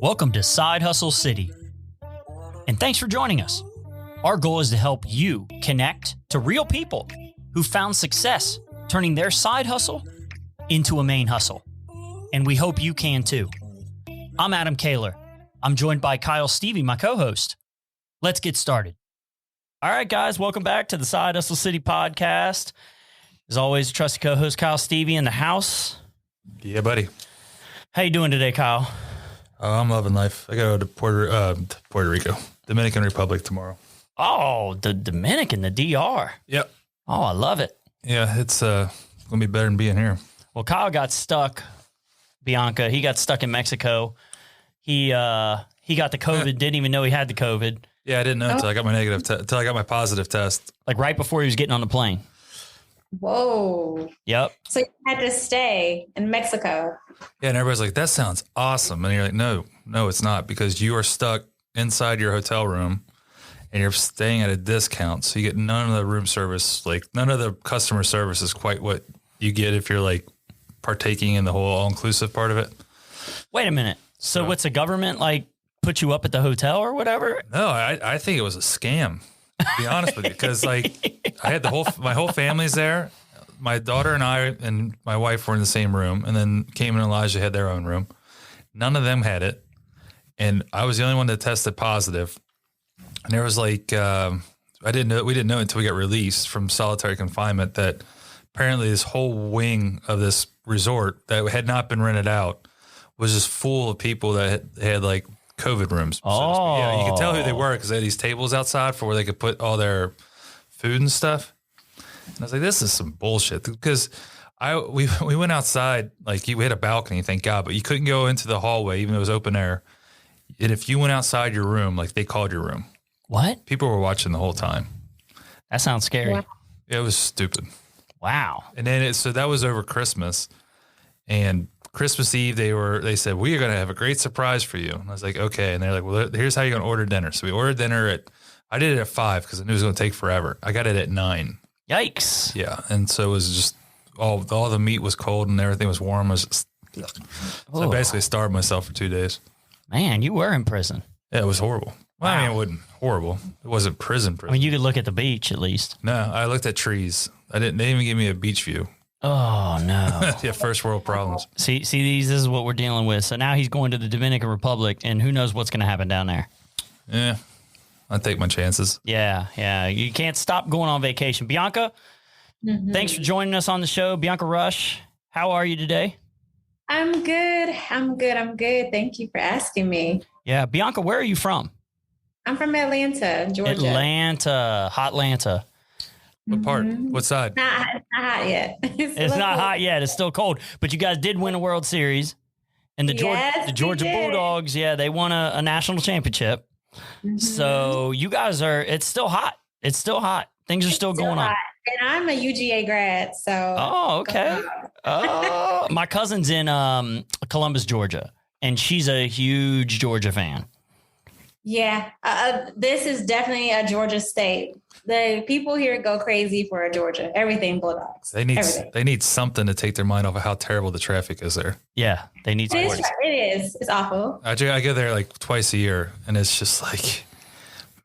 Welcome to Side Hustle City, and thanks for joining us. Our goal is to help you connect to real people who found success turning their side hustle into a main hustle, and we hope you can too. I'm Adam Kaler. I'm joined by Kyle Stevie, my co-host. Let's get started. All right, guys, welcome back to the Side Hustle City podcast. As always, trusty co-host Kyle Stevie in the house. Yeah, buddy. How you doing today, Kyle? Oh, I'm loving life. I got to go to Puerto Rico, Dominican Republic tomorrow. Oh, the Dominican, the DR. Yep. Oh, I love it. Yeah, it's going to be better than being here. Well, Kyle got stuck, Bianca. He got stuck in Mexico. He got the COVID, didn't even know he had the COVID. Yeah, I didn't know until I got my until I got my positive test. Like right before he was getting on the plane. Whoa. Yep. So you had to stay in Mexico. Yeah, and everybody's like, that sounds awesome. And you're like, no, it's not, because you are stuck inside your hotel room and you're staying at a discount. So you get none of the room service, like none of the customer service is quite what you get if you're like partaking in the whole all-inclusive part of it. Wait a minute. So what's the government like put you up at the hotel or whatever? No, I think it was a scam, to be honest with you, because like I had my whole family's there. My daughter and I and my wife were in the same room, and then Cayman and Elijah had their own room. None of them had it, and I was the only one that tested positive. And there was like we didn't know until we got released from solitary confinement that apparently this whole wing of this resort that had not been rented out was just full of people that had like COVID rooms. Oh, yeah, you could tell who they were because they had these tables outside for where they could put all their food and stuff. And I was like, this is some bullshit, because we went outside, like we had a balcony, thank God, but you couldn't go into the hallway even though it was open air. And if you went outside your room, like they called your room. What? People were watching the whole time. That sounds scary. Wow. It was stupid. Wow. And then so that was over Christmas, and Christmas Eve they said, we are going to have a great surprise for you. And I was like, okay. And they're like, well, here's how you're going to order dinner. So we ordered dinner I did it at 5 because I knew it was going to take forever. I got it at 9. Yikes. Yeah. And so it was just all the meat was cold and everything was warm. So I basically starved myself for 2 days. Man, you were in prison. Yeah, it was horrible. Well, I mean, it wasn't horrible. It wasn't prison. I mean, you could look at the beach at least. No, I looked at trees. They didn't even give me a beach view. Oh, no. Yeah, first world problems. See, this is what we're dealing with. So now he's going to the Dominican Republic, and who knows what's going to happen down there. Yeah, I take my chances. Yeah. You can't stop going on vacation. Bianca, thanks for joining us on the show. Bianca Rush, how are you today? I'm good. Thank you for asking me. Yeah, Bianca, where are you from? I'm from Atlanta, Georgia. Hotlanta. What part? What side? Not hot yet. It's not hot yet. It's still cold. But you guys did win a World Series. And the Georgia Bulldogs, they won a national championship. So you guys it's still hot. Things are still going on. And I'm a UGA grad, so. Oh, okay. My cousin's in Columbus, Georgia, and she's a huge Georgia fan. Yeah, this is definitely a Georgia state. The people here go crazy for Georgia. Everything Bulldogs. They need something to take their mind off of how terrible the traffic is there. Yeah, they need sports. It is. It's awful. I go there like twice a year, and it's just like,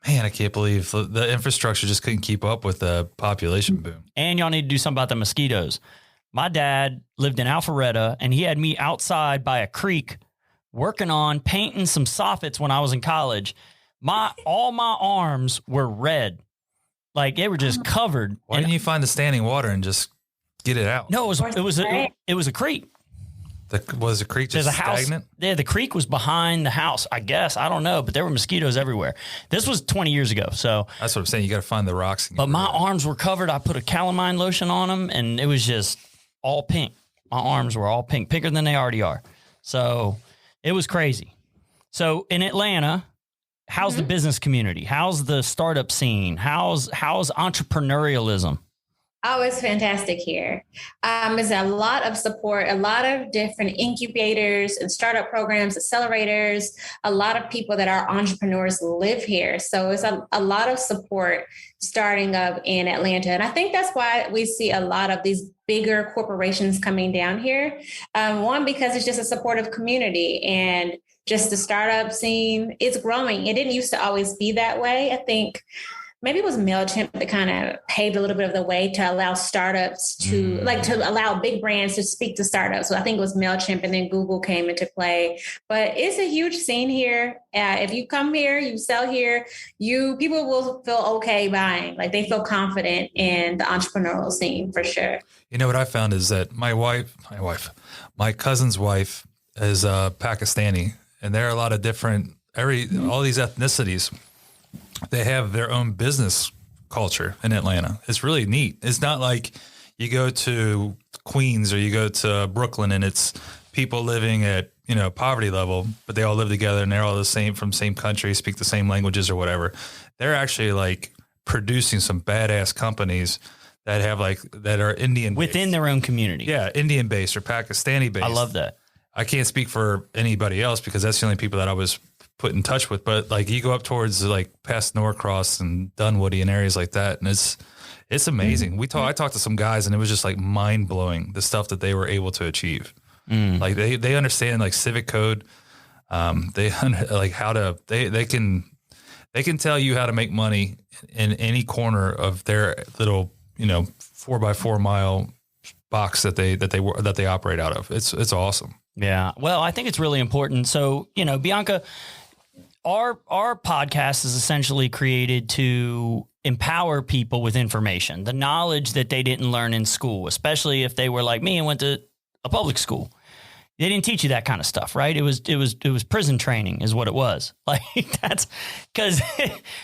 man, I can't believe the infrastructure just couldn't keep up with the population boom. And y'all need to do something about the mosquitoes. My dad lived in Alpharetta, and he had me outside by a creek working on painting some soffits when I was in college. All my arms were red. Like they were just covered. Why didn't you find the standing water and just get it out? No, it was a creek. Was the creek just stagnant? Yeah, the creek was behind the house, I guess. I don't know, but there were mosquitoes everywhere. This was 20 years ago, so. That's what I'm saying. You got to find the rocks. But my arms were covered. I put a calamine lotion on them, and it was just all pink. My arms were all pink, pinker than they already are. So it was crazy. So in Atlanta, how's the business community? How's the startup scene? How's entrepreneurialism? Oh, it's fantastic here. There's a lot of support, a lot of different incubators and startup programs, accelerators. A lot of people that are entrepreneurs live here. So it's a lot of support starting up in Atlanta. And I think that's why we see a lot of these bigger corporations coming down here. One, because it's just a supportive community. And just the startup scene, it's growing. It didn't used to always be that way. I think maybe it was MailChimp that kind of paved a little bit of the way to allow startups to to allow big brands to speak to startups. So I think it was MailChimp, and then Google came into play. But it's a huge scene here. If you come here, you sell here, people will feel okay buying. Like they feel confident in the entrepreneurial scene for sure. You know what I found is that my cousin's wife is Pakistani, and there are a lot of different all these ethnicities. They have their own business culture in Atlanta. It's really neat. It's not like you go to Queens or you go to Brooklyn and it's people living at, poverty level, but they all live together and they're all the same, from same country, speak the same languages or whatever. They're actually like producing some badass companies that have that are Indian within their own community. Yeah. Indian based or Pakistani based. I love that. I can't speak for anybody else because that's the only people that I was put in touch with, but you go up towards past Norcross and Dunwoody and areas like that, and it's amazing. I talked to some guys and it was just mind blowing the stuff that they were able to achieve. They understand civic code. They can tell you how to make money in any corner of their little 4x4 mile box that they operate out of. It's awesome. Yeah. Well, I think it's really important. So, Bianca, our podcast is essentially created to empower people with information, the knowledge that they didn't learn in school, especially if they were like me and went to a public school. They didn't teach you that kind of stuff, right? It was prison training is what it was. That's because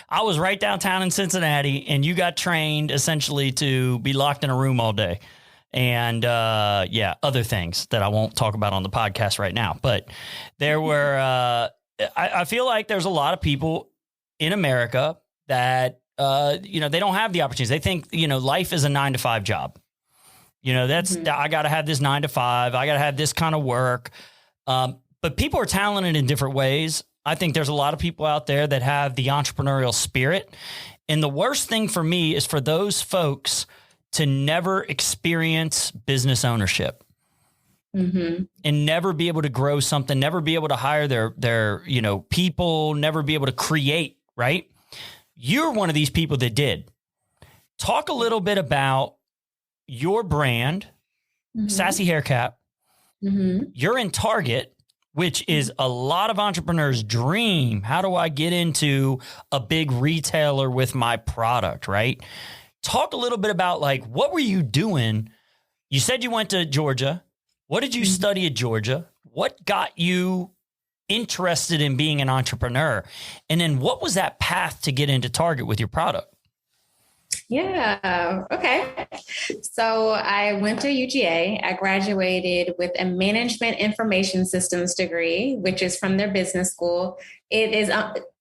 I was right downtown in Cincinnati and you got trained essentially to be locked in a room all day. And, other things that I won't talk about on the podcast right now, but there were, I feel like there's a lot of people in America that, they don't have the opportunities. They think, life is a 9-to-5 job. I got to have this 9 to 5. I got to have this kind of work. But people are talented in different ways. I think there's a lot of people out there that have the entrepreneurial spirit. And the worst thing for me is for those folks to never experience business ownership. And never be able to grow something, never be able to hire their people, never be able to create, right? You're one of these people that did. Talk a little bit about your brand, Sassy Hair Cap. You're in Target, which is a lot of entrepreneurs' dream. How do I get into a big retailer with my product, right? Talk a little bit about what were you doing? You said you went to Georgia. What did you study at Georgia? What got you interested in being an entrepreneur? And then what was that path to get into Target with your product? Yeah. Okay. So I went to UGA. I graduated with a management information systems degree, which is from their business school. It is,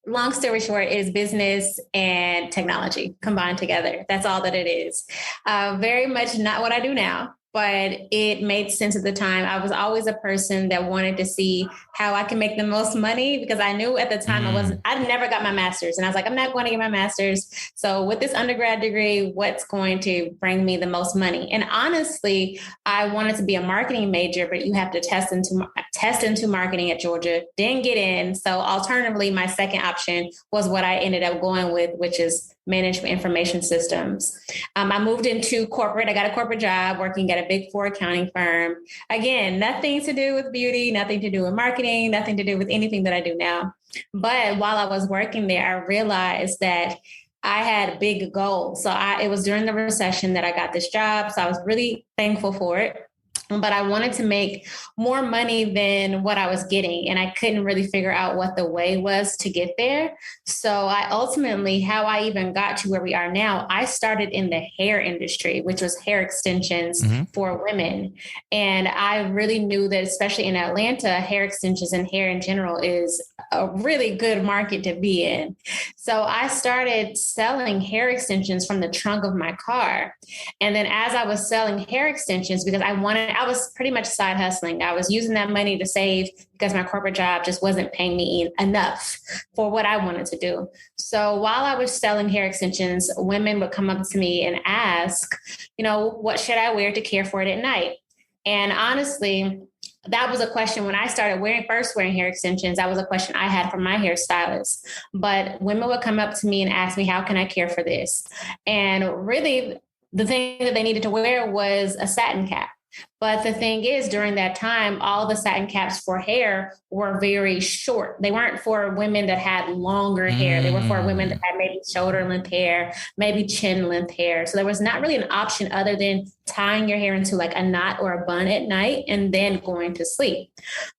long story short, it is business and technology combined together. That's all that it is. Very much not what I do now, but it made sense at the time. I was always a person that wanted to see how I can make the most money because I knew at the time I never got my master's. And I was like, I'm not going to get my master's. So with this undergrad degree, what's going to bring me the most money? And honestly, I wanted to be a marketing major, but you have to test into marketing at Georgia, didn't get in. So alternatively, my second option was what I ended up going with, which is management information systems. I moved into corporate. I got a corporate job working at a Big Four accounting firm. Again, nothing to do with beauty, nothing to do with marketing, nothing to do with anything that I do now. But while I was working there, I realized that I had big goals. So it was during the recession that I got this job. So I was really thankful for it. But I wanted to make more money than what I was getting. And I couldn't really figure out what the way was to get there. So how I even got to where we are now, I started in the hair industry, which was hair extensions for women. And I really knew that, especially in Atlanta, hair extensions and hair in general is a really good market to be in. So I started selling hair extensions from the trunk of my car. And then as I was selling hair extensions, because I was pretty much side hustling. I was using that money to save because my corporate job just wasn't paying me enough for what I wanted to do. So while I was selling hair extensions, women would come up to me and ask, what should I wear to care for it at night? And honestly, that was a question when I started first wearing hair extensions. That was a question I had from my hairstylist. But women would come up to me and ask me, how can I care for this? And really, the thing that they needed to wear was a satin cap. But the thing is, during that time, all the satin caps for hair were very short. They weren't for women that had longer hair. They were for women that had maybe shoulder length hair, maybe chin length hair. So there was not really an option other than tying your hair into like a knot or a bun at night and then going to sleep.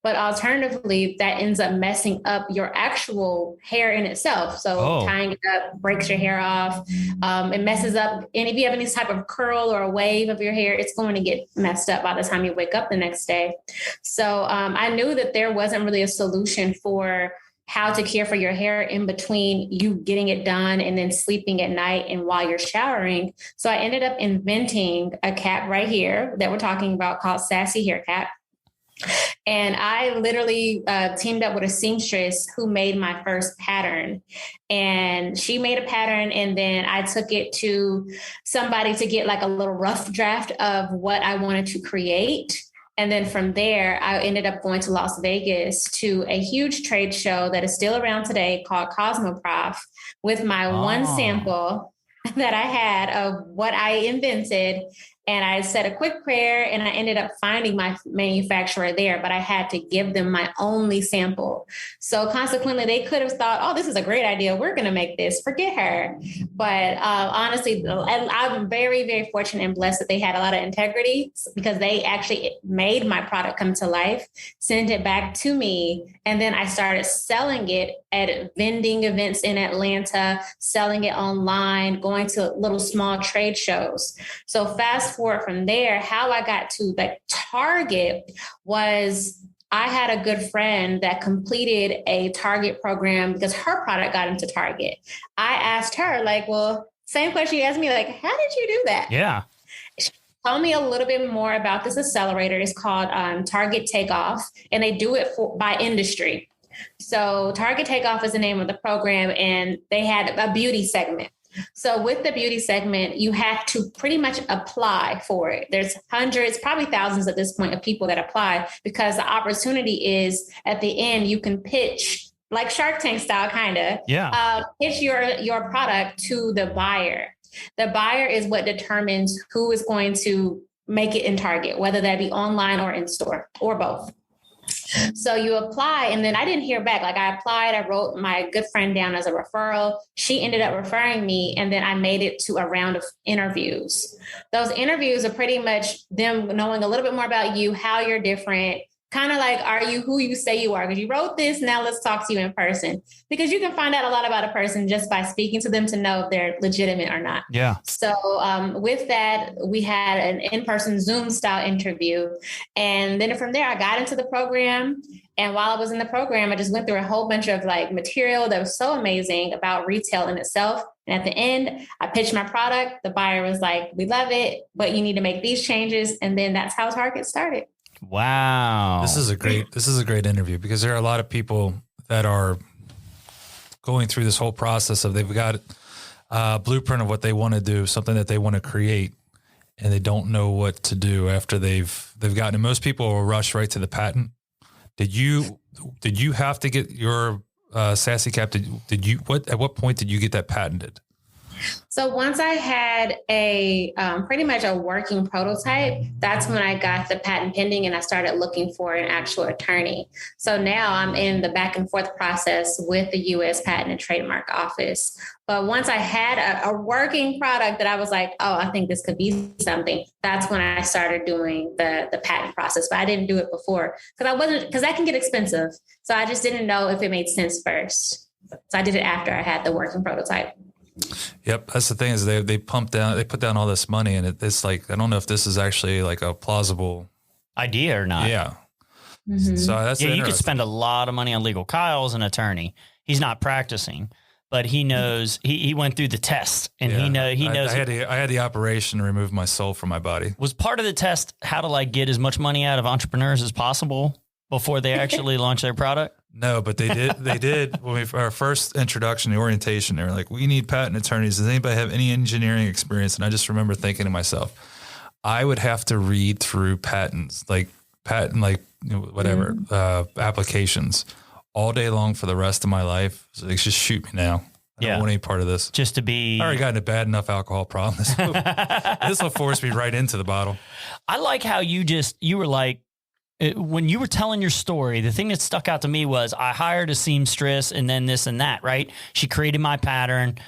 But alternatively, that ends up messing up your actual hair in itself. So tying it up breaks your hair off. It messes up. And if you have any type of curl or a wave of your hair, it's going to get messed up by the time you wake up the next day. So I knew that there wasn't really a solution for how to care for your hair in between you getting it done and then sleeping at night and while you're showering. So I ended up inventing a cap right here that we're talking about called Sassy Hair Cap. And I literally teamed up with a seamstress who made my first pattern. And she made a pattern, and then I took it to somebody to get like a little rough draft of what I wanted to create. And then from there, I ended up going to Las Vegas to a huge trade show that is still around today called Cosmoprof with my one sample that I had of what I invented. And I said a quick prayer, and I ended up finding my manufacturer there, but I had to give them my only sample. So consequently, they could have thought, oh, this is a great idea. We're going to make this. Forget her. But honestly, I'm very, very fortunate and blessed that they had a lot of integrity, because they actually made my product come to life, sent it back to me. And then I started selling it at vending events in Atlanta, selling it online, going to little small trade shows. So fast forward from there, how I got to the Target was I had a good friend that completed a Target program because her product got into Target. I asked her, like, well, same question you asked me, like, how did you do that? Yeah. She told me a little bit more about this accelerator. It's called Target Takeoff, and they do it by industry. So Target Takeoff is the name of the program, and they had a beauty segment. So with the beauty segment, you have to pretty much apply for it. There's hundreds, probably thousands at this point of people that apply, because the opportunity is at the end, you can pitch like Shark Tank style, kind of pitch your product to the buyer. The buyer is what determines who is going to make it in Target, whether that be online or in store or both. So you apply, and then I didn't hear back. Like, I applied, I wrote my good friend down as a referral. She ended up referring me, and then I made it to a round of interviews. Those interviews are pretty much them knowing a little bit more about you, how you're different, kind of like, are you who you say you are? Because you wrote this, now let's talk to you in person. Because you can find out a lot about a person just by speaking to them to know if they're legitimate or not. Yeah. So with that, we had an in-person Zoom style interview. And then from there, I got into the program. And while I was in the program, I just went through a whole bunch of like material that was so amazing about retail in itself. And at the end, I pitched my product. The buyer was like, we love it, but you need to make these changes. And then that's how Target started. Wow. This is a great interview, because there are a lot of people that are going through this whole process of they've got a blueprint of what they want to do, something that they want to create, and they don't know what to do after they've gotten it. Most people will rush right to the patent. Did you have to get your Sassy Cap? At what point did you get that patented? So once I had a pretty much a working prototype, that's when I got the patent pending, and I started looking for an actual attorney. So now I'm in the back and forth process with the U.S. Patent and Trademark Office. But once I had a working product that I was like, oh, I think this could be something, that's when I started doing the patent process. But I didn't do it before because that can get expensive. So I just didn't know if it made sense first. So I did it after I had the working prototype. Yep. That's the thing, is they put down all this money, and it's like, I don't know if this is actually like a plausible idea or not. Yeah. Mm-hmm. So that's you could spend a lot of money on legal. Kyle's an attorney. He's not practicing, but he knows he went through the test, and he knows. I had the operation to remove my soul from my body. Was part of the test how to like get as much money out of entrepreneurs as possible before they actually launch their product? No, but they did when our first introduction, the orientation, they were like, we need patent attorneys. Does anybody have any engineering experience? And I just remember thinking to myself, I would have to read through patents, like whatever, applications all day long for the rest of my life. So they just shoot me now. I don't want any part of this. Just to be... I already got in a bad enough alcohol problem. This will force me right into the bottle. I like how you were like, when you were telling your story, the thing that stuck out to me was I hired a seamstress and then this and that, right? She created my pattern.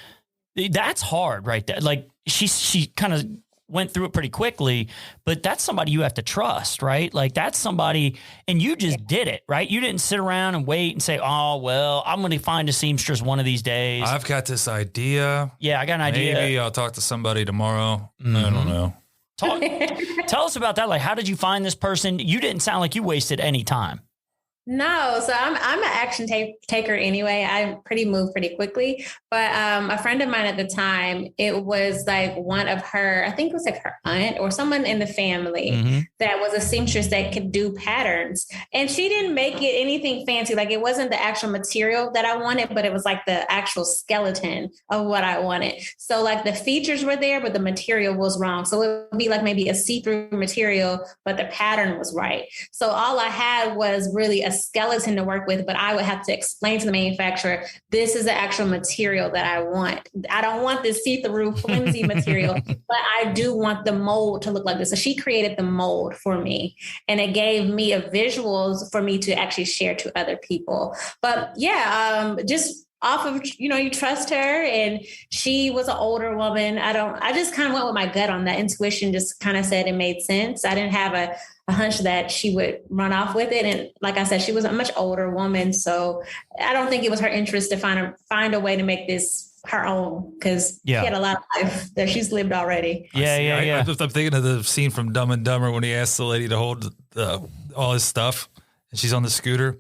That's hard right there. Like she kind of went through it pretty quickly, but that's somebody you have to trust, right? Like that's somebody, and you just did it, right? You didn't sit around and wait and say, oh, well, I'm going to find a seamstress one of these days. I've got this idea. Yeah, I got an idea. Maybe I'll talk to somebody tomorrow. I don't know. Tell us about that. Like, how did you find this person? You didn't sound like you wasted any time. No, so I'm an action taker anyway. I move pretty quickly. But a friend of mine at the time, it was like one of her, I think it was like her aunt or someone in the family that was a seamstress that could do patterns. And she didn't make it anything fancy. Like it wasn't the actual material that I wanted, but it was like the actual skeleton of what I wanted. So like the features were there, but the material was wrong. So it would be like maybe a see-through material, but the pattern was right. So all I had was really a skeleton to work with, but I would have to explain to the manufacturer, this is the actual material that I want. I don't want this see-through flimsy material, but I do want the mold to look like this. So she created the mold for me, and it gave me a visuals for me to actually share to other people. But yeah, just off of, you trust her, and she was an older woman. I just kind of went with my gut on that. Intuition just kind of said it made sense. I didn't have a hunch that she would run off with it. And like I said, she was a much older woman. So I don't think it was her interest to find a way to make this her own, because she had a lot of life that she's lived already. Yeah. I'm thinking of the scene from Dumb and Dumber when he asked the lady to hold all his stuff, and she's on the scooter,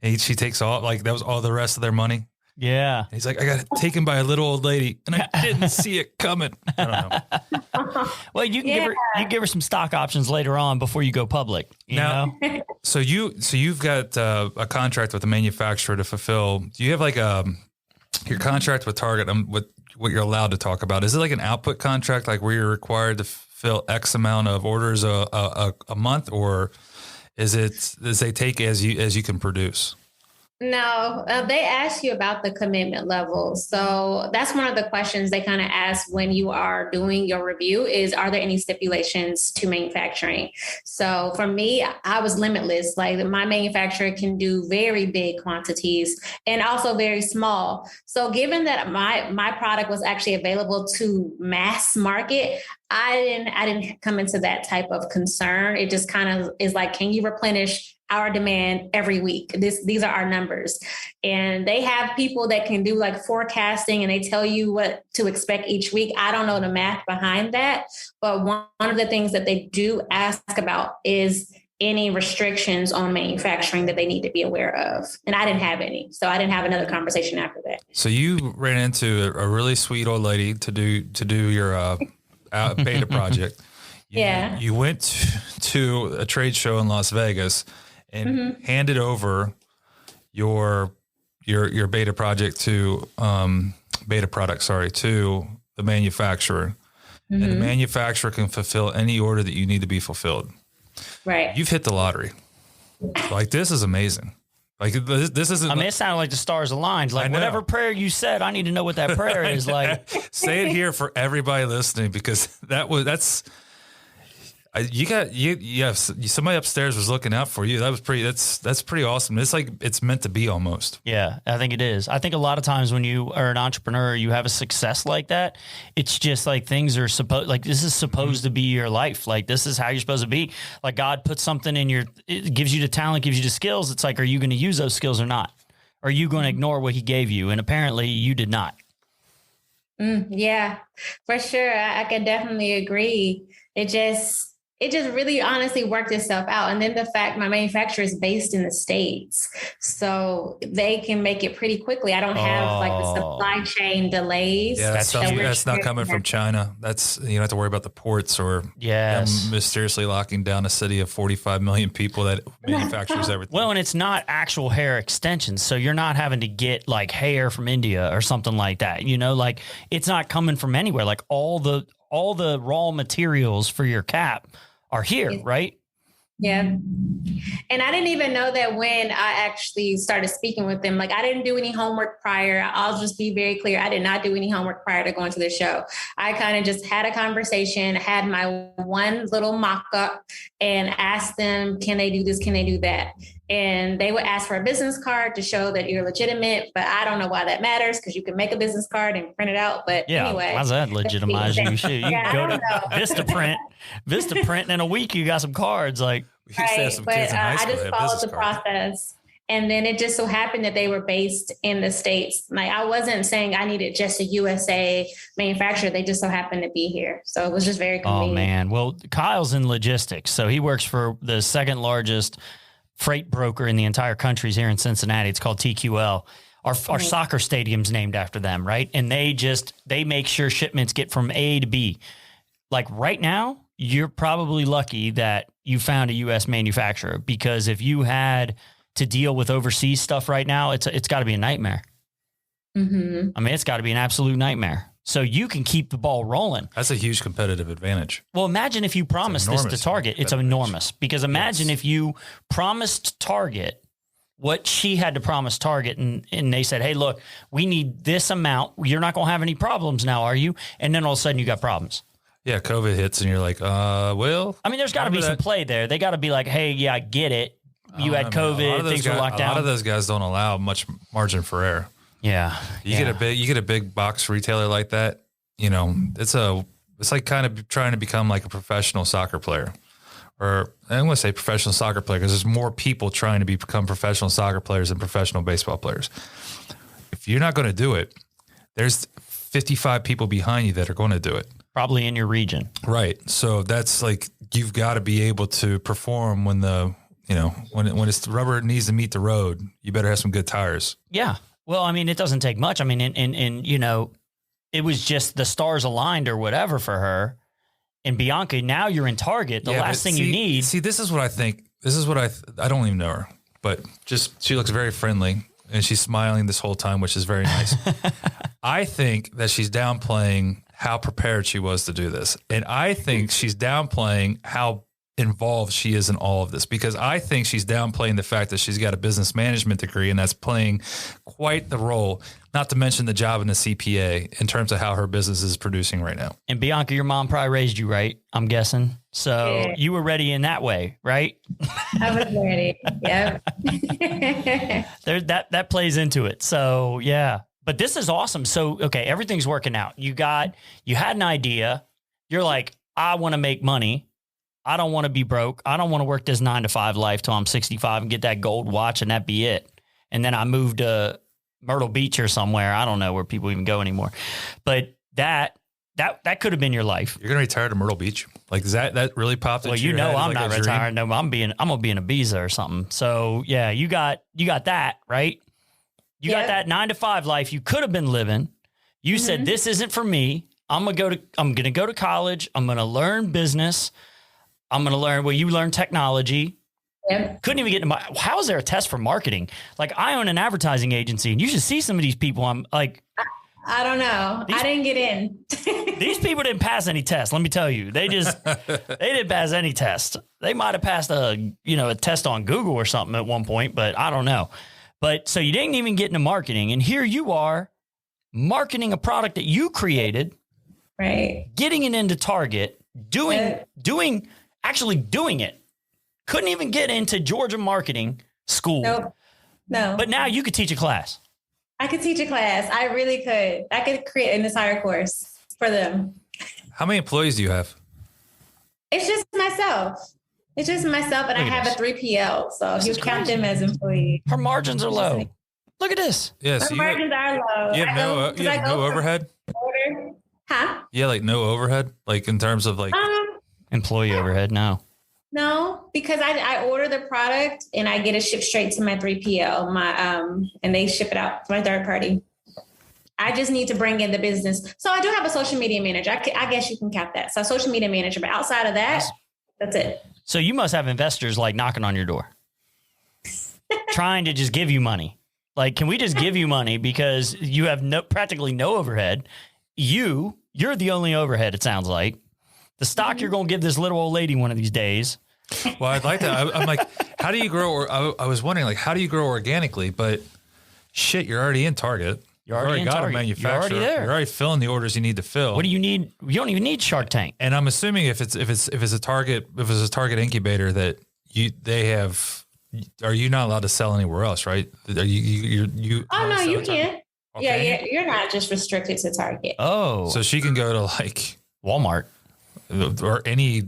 and she takes all, like that was all the rest of their money. Yeah. And he's like, I got taken by a little old lady and I didn't see it coming. I don't know. Well, you can give her some stock options later on before you go public. You know? So you've got a contract with the manufacturer to fulfill. Do you have like your contract with Target? What you're allowed to talk about? Is it like an output contract, like where you're required to fill X amount of orders a month, or is they take as you can produce? No, they ask you about the commitment level. So that's one of the questions they kind of ask when you are doing your review is, are there any stipulations to manufacturing? So for me, I was limitless. Like my manufacturer can do very big quantities and also very small. So given that my product was actually available to mass market, I didn't come into that type of concern. It just kind of is like, can you replenish our demand every week? These are our numbers. And they have people that can do like forecasting and they tell you what to expect each week. I don't know the math behind that, but one of the things that they do ask about is any restrictions on manufacturing that they need to be aware of. And I didn't have any. So I didn't have another conversation after that. So you ran into a really sweet old lady to do your beta project. You went to a trade show in Las Vegas and handed over your beta product to the manufacturer. And the manufacturer can fulfill any order that you need to be fulfilled. Right. You've hit the lottery. Like, this is amazing. Like, this isn't. I mean, it sounded like the stars aligned. Like, whatever prayer you said, I need to know what that prayer is like. Say it here for everybody listening, because that's. You have somebody upstairs was looking out for you. That's pretty awesome. It's like it's meant to be almost. Yeah, I think it is. I think a lot of times when you are an entrepreneur, you have a success like that. It's just like things are this is supposed to be your life. Like this is how you're supposed to be. Like God puts something in it gives you the talent, gives you the skills. It's like, are you going to use those skills or not? Are you going to ignore what he gave you? And apparently you did not. Yeah, for sure. I can definitely agree. It just really honestly worked itself out. And then the fact my manufacturer is based in the States, so they can make it pretty quickly. I don't have like the supply chain delays. Yeah, that's not coming from China. That's, you don't have to worry about the ports or them mysteriously locking down a city of 45 million people that manufactures everything. Well, and it's not actual hair extensions. So you're not having to get like hair from India or something like that. Like it's not coming from anywhere. Like all the raw materials for your cap are here, right? Yeah. And I didn't even know that when I actually started speaking with them. Like, I didn't do any homework prior. I'll just be very clear. I did not do any homework prior to going to the show. I kind of just had a conversation, had my one little mock-up, and asked them, can they do this? Can they do that? And they would ask for a business card to show that you're legitimate, but I don't know why that matters, because you can make a business card and print it out. But anyway. Why's that legitimize you? Shit, you can go to Vistaprint, and in a week you got some cards. Like, we used to have some kids in high school. I just followed the process. And then it just so happened that they were based in the States. Like, I wasn't saying I needed just a USA manufacturer. They just so happened to be here. So it was just very convenient. Oh, man. Well, Kyle's in logistics. So he works for the second largest freight broker in the entire country is here in Cincinnati. It's called TQL. Our soccer stadium's named after them, right? And they make sure shipments get from A to B. Like right now, you're probably lucky that you found a U.S. manufacturer, because if you had to deal with overseas stuff right now, it's got to be a nightmare. Mm-hmm. I mean, it's got to be an absolute nightmare. So you can keep the ball rolling. That's a huge competitive advantage. Well, imagine if you promised this to Target. It's enormous, because imagine if you promised Target what she had to promise Target, and they said, hey, look, we need this amount. You're not going to have any problems now, are you? And then all of a sudden you got problems. Yeah, COVID hits and you're like, well. I mean, there's got to be some play there. They got to be like, hey, yeah, I get it. You had COVID, things were locked down. A lot of those guys don't allow much margin for error. Yeah. You get a big box retailer like that, you know, it's like kind of trying to become like a professional soccer player. Or I'm going to say professional soccer player, because there's more people trying to become professional soccer players than professional baseball players. If you're not going to do it, there's 55 people behind you that are going to do it. Probably in your region. Right. So that's like, you've got to be able to perform when when it's the rubber needs to meet the road. You better have some good tires. Yeah. Well, I mean, it doesn't take much. I mean, it was just the stars aligned or whatever for her. And Bianca, now you're in Target. The last thing you need. See, this is what I think. This is what I don't even know her, but just she looks very friendly and she's smiling this whole time, which is very nice. I think that she's downplaying how prepared she was to do this. And I think she's downplaying how involved she is in all of this, because I think she's downplaying the fact that she's got a business management degree, and that's playing quite the role, not to mention the job in the CPA in terms of how her business is producing right now. And Bianca, your mom probably raised you right, I'm guessing. So you were ready in that way, right? I was ready. Yep. That plays into it. So yeah, but this is awesome. So, okay, everything's working out. You had an idea. You're like, I want to make money. I don't want to be broke. I don't want to work this 9-to-5 life till I'm 65 and get that gold watch and that be it. And then I moved to Myrtle Beach or somewhere. I don't know where people even go anymore. But that could have been your life. You're going to retire to Myrtle Beach? Like, is that really popped into your head? Well, I'm not retired. No, I'm going to be in Ibiza or something. So yeah, you got that, right? You got that 9-to-5 life you could have been living. You said, this isn't for me. I'm going to go to college. I'm going to learn business. I'm going to learn, you learn technology. Yep. Couldn't even get into how is there a test for marketing? Like, I own an advertising agency, and you should see some of these people. I'm like, I don't know. I didn't get in. These people didn't pass any test. Let me tell you, they didn't pass any test. They might've passed a test on Google or something at one point, but I don't know. But so you didn't even get into marketing, and here you are marketing a product that you created, right? Getting it into Target, doing it. Couldn't even get into Georgia marketing school. Nope. No. But now you could teach a class. I could teach a class. I really could. I could create an entire course for them. How many employees do you have? It's just myself. And I have a 3PL. So if you count them as employees. Her margins are low. Look at this. Yeah, so margins are low. You have no overhead? Huh? Yeah, like no overhead? Like in terms of like employee overhead? No, because I order the product and I get it shipped straight to my 3PL, and they ship it out to my third party. I just need to bring in the business. So I do have a social media manager. I guess you can count that. So social media manager, but outside of that, that's it. So you must have investors like knocking on your door, trying to just give you money. Like, can we just give you money because you have practically no overhead? You're the only overhead, it sounds like. The stock you're going to give this little old lady one of these days. Well, I'd like to. I'm like, how do you grow? Or I was wondering, like, how do you grow organically? But shit, you're already in Target. You're already in got Target. a manufacturer. You're already there. You're already filling the orders you need to fill. What do you need? You don't even need Shark Tank. And I'm assuming if it's a Target incubator that they have, are you not allowed to sell anywhere else? Right? Are you? Oh no, you can. Okay. Yeah, you're not just restricted to Target. Oh, So she can go to like Walmart. or any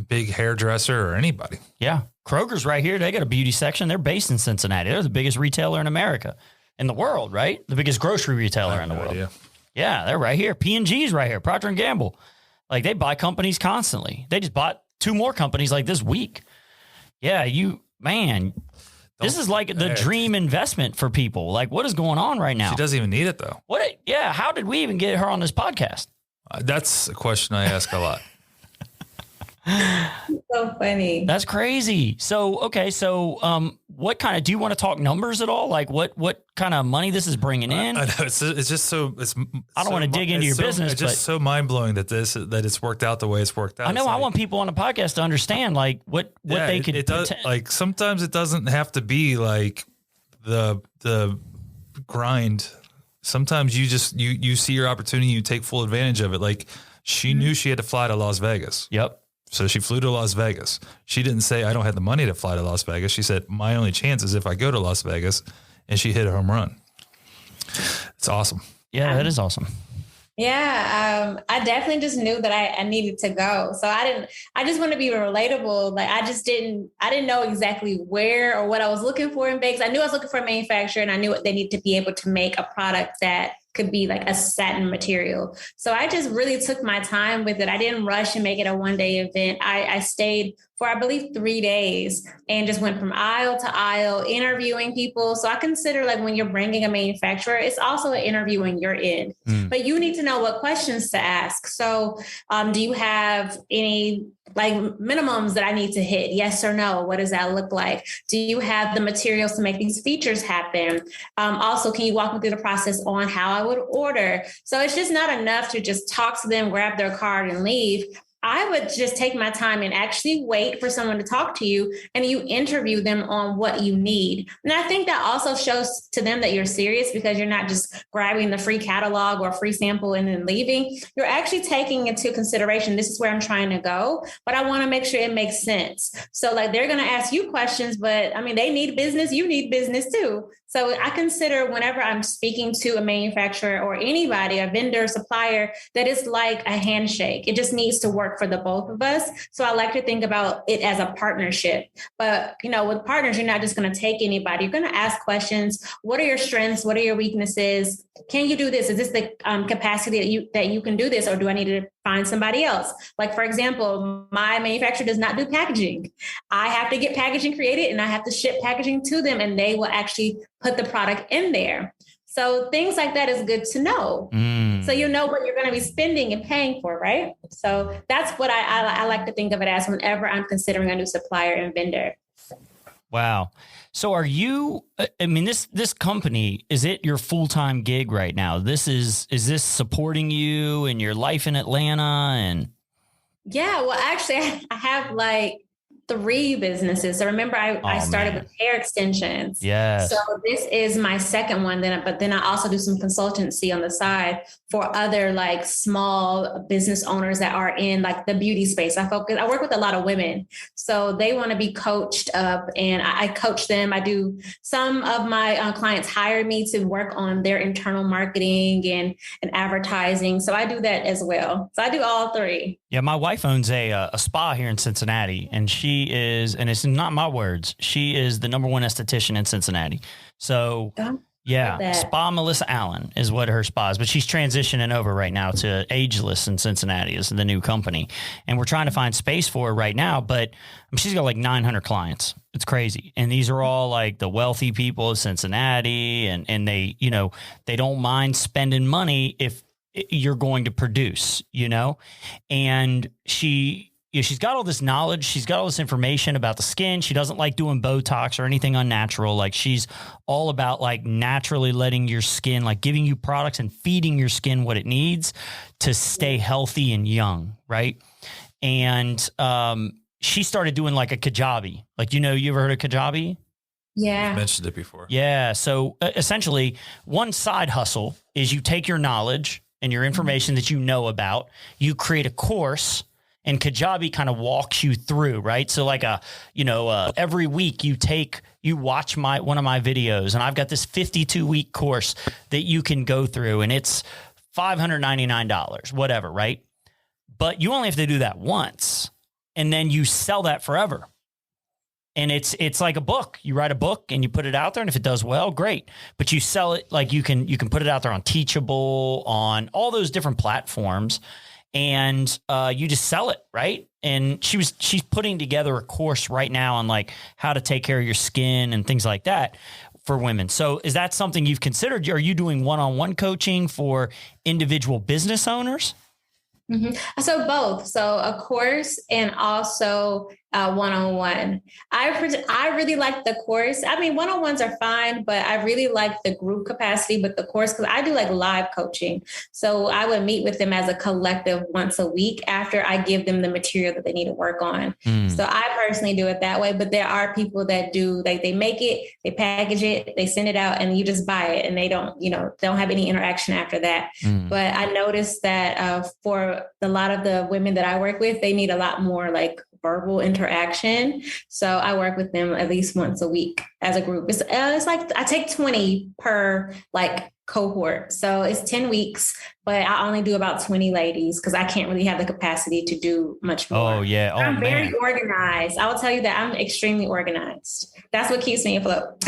big hairdresser or anybody. Yeah. Kroger's right here. They got a beauty section. They're based in Cincinnati. They're the biggest retailer in America, in the world, right? The biggest grocery retailer in the world. Idea. Yeah, they're right here. P&G's right here. Procter & Gamble. Like, they buy companies constantly. They just bought 2 more companies like this week. Yeah, this is like the dream investment for people. Like, what is going on right now? She doesn't even need it though. How did we even get her on this podcast? That's a question I ask a lot. So funny. That's crazy. So, okay. So, what kind of, do you want to talk numbers at all? Like what kind of money this is bringing in? I know it's just so, I don't want to dig into your business, it's just so mind blowing that it's worked out the way it's worked out. I know. I want people on the podcast to understand like what they could, it does, like sometimes it doesn't have to be like the grind. Sometimes you just, you see your opportunity, you take full advantage of it. Like she knew she had to fly to Las Vegas. Yep. So she flew to Las Vegas. She didn't say, I don't have the money to fly to Las Vegas. She said, my only chance is if I go to Las Vegas, and she hit a home run. It's awesome. Yeah, that is awesome. Yeah, I definitely just knew that I needed to go. So I just want to be relatable. Like I didn't know exactly where or what I was looking for in Vegas. I knew I was looking for a manufacturer and I knew they needed to be able to make a product that could be like a satin material. So I just really took my time with it. I didn't rush and make it a one-day event. I stayed for, I believe, 3 days and just went from aisle to aisle interviewing people. So I consider like when you're bringing a manufacturer, it's also an interview when you're in, but you need to know what questions to ask. So do you have any like minimums that I need to hit? Yes or no? What does that look like? Do you have the materials to make these features happen? Also, can you walk me through the process on how I would order? So it's just not enough to just talk to them, grab their card and leave. I would just take my time and actually wait for someone to talk to you and you interview them on what you need. And I think that also shows to them that you're serious because you're not just grabbing the free catalog or free sample and then leaving. You're actually taking into consideration, this is where I'm trying to go, but I want to make sure it makes sense. So like they're going to ask you questions, but I mean, they need business. You need business too. So I consider whenever I'm speaking to a manufacturer or anybody, a vendor, supplier, that it's like a handshake. It just needs to work for the both of us. So I like to think about it as a partnership. But, you know, with partners, you're not just going to take anybody. You're going to ask questions. What are your strengths? What are your weaknesses? Can you do this? Is this the capacity that you can do this? Or do I need to find somebody else? Like, for example, my manufacturer does not do packaging. I have to get packaging created and I have to ship packaging to them and they will actually put the product in there. So things like that is good to know. So you know what you're going to be spending and paying for, right? So that's what I like to think of it as whenever I'm considering a new supplier and vendor. Wow. So are you, I mean, this company, is it your full-time gig right now? Is this supporting you and your life in Atlanta? And yeah, well, actually I have like 3 businesses. So remember, I started with hair extensions. Yes. So this is my second one. But then I also do some consultancy on the side for other like small business owners that are in like the beauty space. I work with a lot of women. So they want to be coached up and I coach them. I do, some of my clients hire me to work on their internal marketing and advertising. So I do that as well. So I do all 3. Yeah, my wife owns a spa here in Cincinnati, and she is, and it's not my words, she is the #1 esthetician in Cincinnati. So, yeah, Spa Melissa Allen is what her spa is, but she's transitioning over right now to Ageless in Cincinnati is the new company, and we're trying to find space for her right now, but she's got like 900 clients. It's crazy. And these are all like the wealthy people of Cincinnati, and they, you know, they don't mind spending money if you're going to produce, you know, and she's got all this knowledge. She's got all this information about the skin. She doesn't like doing Botox or anything unnatural. Like she's all about like naturally letting your skin, like giving you products and feeding your skin what it needs to stay healthy and young. Right. And, she started doing like a Kajabi. Like, you ever heard of Kajabi? Yeah. I've mentioned it before. Yeah. So essentially, one side hustle is you take your knowledge and your information that you know about, you create a course, and Kajabi kind of walks you through, right? So like every week you watch one of my videos, and I've got this 52-week course that you can go through, and it's $599, whatever, right? But you only have to do that once, and then you sell that forever. And it's like a book. You write a book and you put it out there, and if it does well, great. But you sell it, like you can put it out there on Teachable, on all those different platforms, and you just sell it, right? And she's putting together a course right now on like how to take care of your skin and things like that for women. So is that something you've considered? Are you doing one-on-one coaching for individual business owners? Mm-hmm. So both. So a course and also one-on-one. I really like the course. I mean, one-on-ones are fine, but I really like the group capacity, but the course, because I do like live coaching. So I would meet with them as a collective once a week after I give them the material that they need to work on. So I personally do it that way, but there are people that do, like they make it, they package it, they send it out, and you just buy it, and they don't have any interaction after that. But I noticed that for a lot of the women that I work with, they need a lot more like verbal interaction. So I work with them at least once a week as a group. It's like I take 20 per like cohort. So it's 10 weeks, but I only do about 20 ladies because I can't really have the capacity to do much more. Oh, yeah. Oh, I'm very organized. I will tell you that I'm extremely organized. That's what keeps me afloat.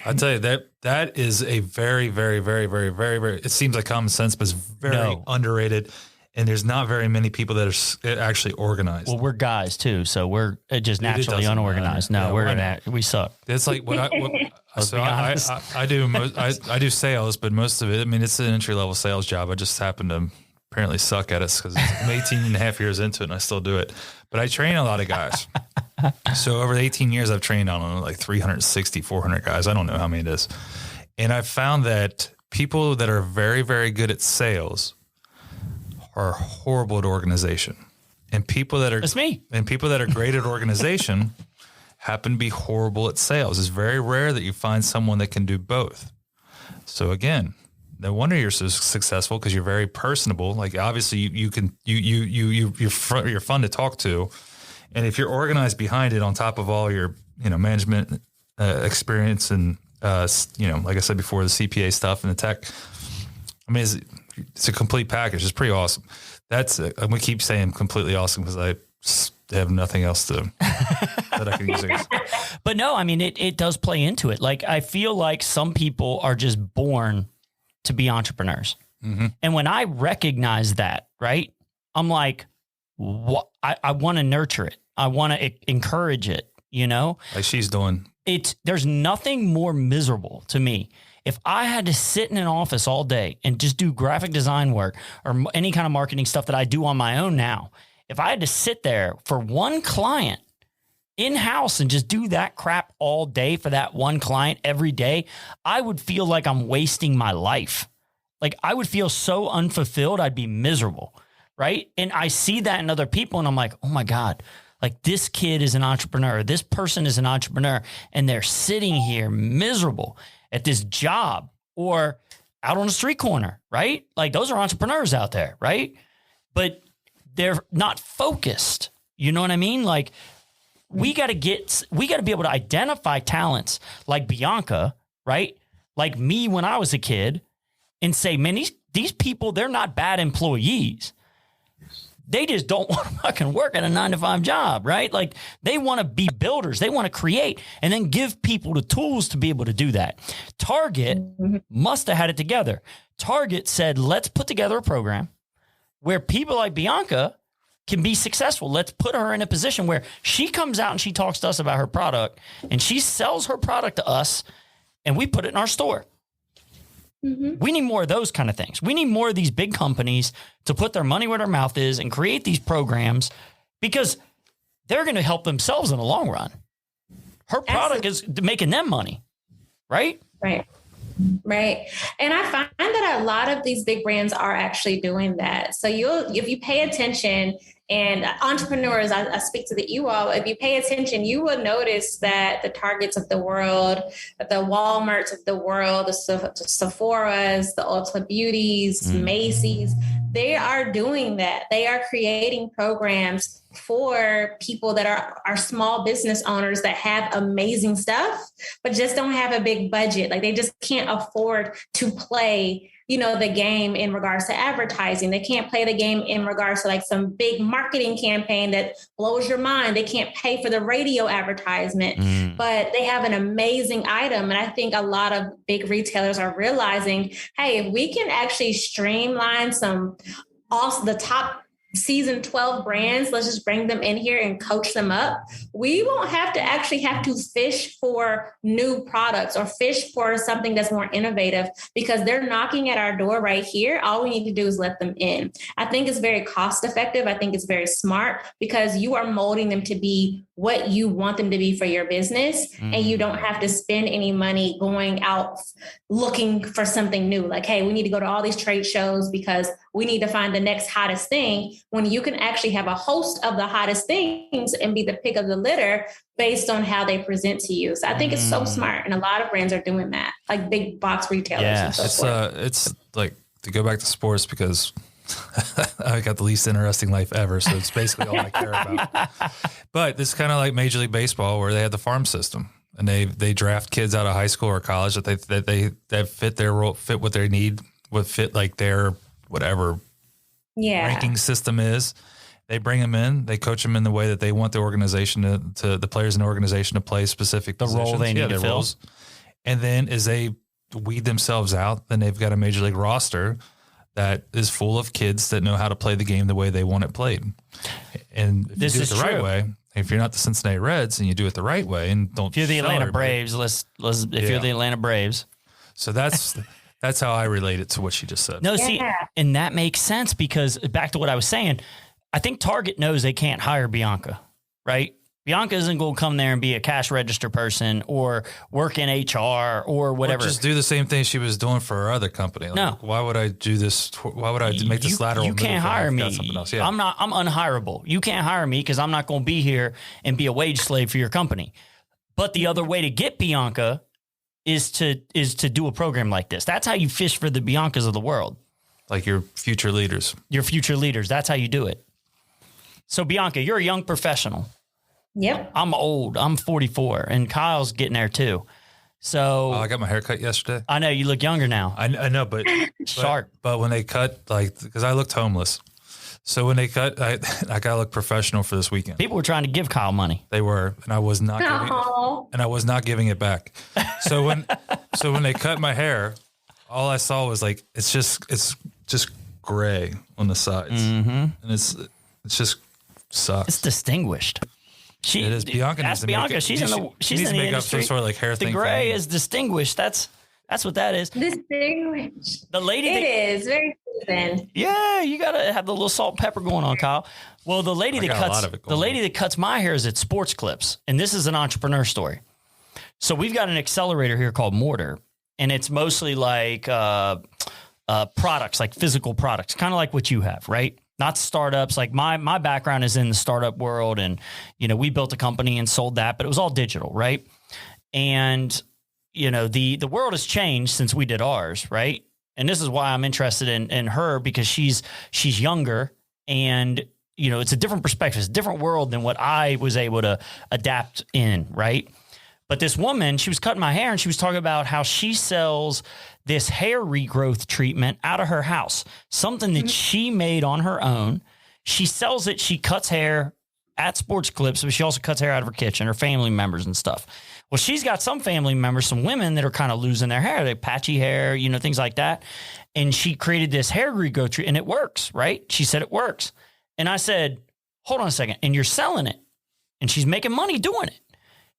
I'll tell you that is a very, very, very, very, very, very, it seems like common sense, but it's very underrated. And there's not very many people that are actually organized. Well, we're guys too, so we're just naturally unorganized. Matter. No, we suck. It's like I do sales, but most of it, I mean, it's an entry level sales job. I just happen to apparently suck at it because I'm 18 and a half years into it and I still do it. But I train a lot of guys. So over the 18 years, I've trained on like 360, 400 guys. I don't know how many it is. And I've found that people that are very, very good at sales are horrible at organization, and people that are that's me. And people that are great at organization happen to be horrible at sales. It's very rare that you find someone that can do both. So again, no wonder you're so successful, because you're very personable. Like obviously you're fun to talk to, and if you're organized behind it, on top of all your management experience and like I said before, the CPA stuff and the tech, I mean, it's a complete package. It's pretty awesome. I'm going to keep saying completely awesome because I have nothing else that I can use. But no, I mean, it does play into it. Like, I feel like some people are just born to be entrepreneurs. Mm-hmm. And when I recognize that, right, I'm like, what? I want to nurture it. I want to encourage it, Like she's doing. There's nothing more miserable to me. If I had to sit in an office all day and just do graphic design work or any kind of marketing stuff that I do on my own now, if I had to sit there for one client in-house and just do that crap all day for that one client every day, I would feel like I'm wasting my life. Like I would feel so unfulfilled, I'd be miserable, right? And I see that in other people and I'm like, oh my God, like this kid is an entrepreneur, this person is an entrepreneur, and they're sitting here miserable at this job or out on the street corner, right? Like those are entrepreneurs out there, right? But they're not focused. You know what I mean? Like we got to be able to identify talents like Bianca, right? Like me when I was a kid, and say, man, these people, they're not bad employees. They just don't want to fucking work at a 9-to-5 job, right? Like they want to be builders. They want to create and then give people the tools to be able to do that. Target must have had it together. Target said, let's put together a program where people like Bianca can be successful. Let's put her in a position where she comes out and she talks to us about her product and she sells her product to us and we put it in our store. We need more of those kind of things. We need more of these big companies to put their money where their mouth is and create these programs because they're going to help themselves in the long run. Her product is making them money, right? Right. Right. And I find that a lot of these big brands are actually doing that. So if you pay attention And entrepreneurs, I speak to you all, if you pay attention, you will notice that the Targets of the world, the Walmarts of the world, the Sephora's, the Ulta Beauties, Macy's, they are doing that. They are creating programs for people that are small business owners that have amazing stuff, but just don't have a big budget. Like they just can't afford to play, the game in regards to advertising. They can't play the game in regards to like some big marketing campaign that blows your mind. They can't pay for the radio advertisement, but they have an amazing item. And I think a lot of big retailers are realizing, hey, if we can actually streamline the top season 12 brands, let's just bring them in here and coach them up. We won't have to fish for new products or fish for something that's more innovative because they're knocking at our door right here. All we need to do is let them in. I think it's very cost effective. I think it's very smart because you are molding them to be what you want them to be for your business. And you don't have to spend any money going out looking for something new. Like, hey, we need to go to all these trade shows because we need to find the next hottest thing, when you can actually have a host of the hottest things and be the pick of the litter based on how they present to you. So I think it's so smart. And a lot of brands are doing that, like big box retailers. Yeah, and so forth. It's like, to go back to sports, because I got the least interesting life ever. So it's basically all I care about. But this is kind of like Major League Baseball, where they have the farm system and they draft kids out of high school or college that fit their role, fit what they need, would fit like their whatever ranking system is. They bring them in, they coach them in the way that they want the organization to the players in the organization to play specific positions. Role they need to fill. Roles. And then as they weed themselves out, then they've got a major league roster that is full of kids that know how to play the game the way they want it played. And if This you do is it the right true. way, if you're not the Cincinnati Reds and you do it the right way and don't, If you're the sell Atlanta everybody. Braves, if you're the Atlanta Braves. So that's how I relate it to what she just said. No, see, and that makes sense because back to what I was saying, I think Target knows they can't hire Bianca, right? Bianca isn't going to come there and be a cash register person or work in HR or whatever. Or just do the same thing she was doing for her other company. Like, No. why would I do this? Why would I make this lateral? You move can't when hire I've got me. something else? Yeah. I'm unhireable. You can't hire me because I'm not going to be here and be a wage slave for your company. But the other way to get Bianca is to do a program like this. That's how you fish for the Biancas of the world. Like your future leaders. Your future leaders. That's how you do it. So Bianca, you're a young professional. Yep. I'm old. I'm 44 and Kyle's getting there too. So I got my hair cut yesterday. I know you look younger now. I know, but Sharp. But when they cut, because I looked homeless. So when they cut, I gotta look professional for this weekend. People were trying to give Kyle money. They were, and I was not giving it back. So when they cut my hair, all I saw was like it's just gray on the sides, and it's just sucks. It's distinguished. It is. Bianca needs to Bianca. make She's in the make up industry. some sort of like hair The thing. gray is distinguished. That's what that is. Distinguished. The lady. It is very seasoned. Yeah, you gotta have the little salt and pepper going on, Kyle. Well, the lady that cuts my hair is at Sports Clips, and this is an entrepreneur story. So we've got an accelerator here called Mortar, and it's mostly like products, like physical products, kind of like what you have, right? Not startups. Like my background is in the startup world, and we built a company and sold that, but it was all digital, right? And the world has changed since we did ours, right? And this is why I'm interested in her, because she's younger, and it's a different perspective, it's a different world than what I was able to adapt in, right? But this woman, she was cutting my hair, and she was talking about how she sells this hair regrowth treatment out of her house, something that she made on her own. She sells it. She cuts hair at Sports Clips, but she also cuts hair out of her kitchen, her family members and stuff. Well, she's got some family members, some women that are kind of losing their hair. They have patchy hair, things like that. And she created this hair regrowth treatment, and it works, right? She said it works. And I said, hold on a second. And you're selling it, and she's making money doing it.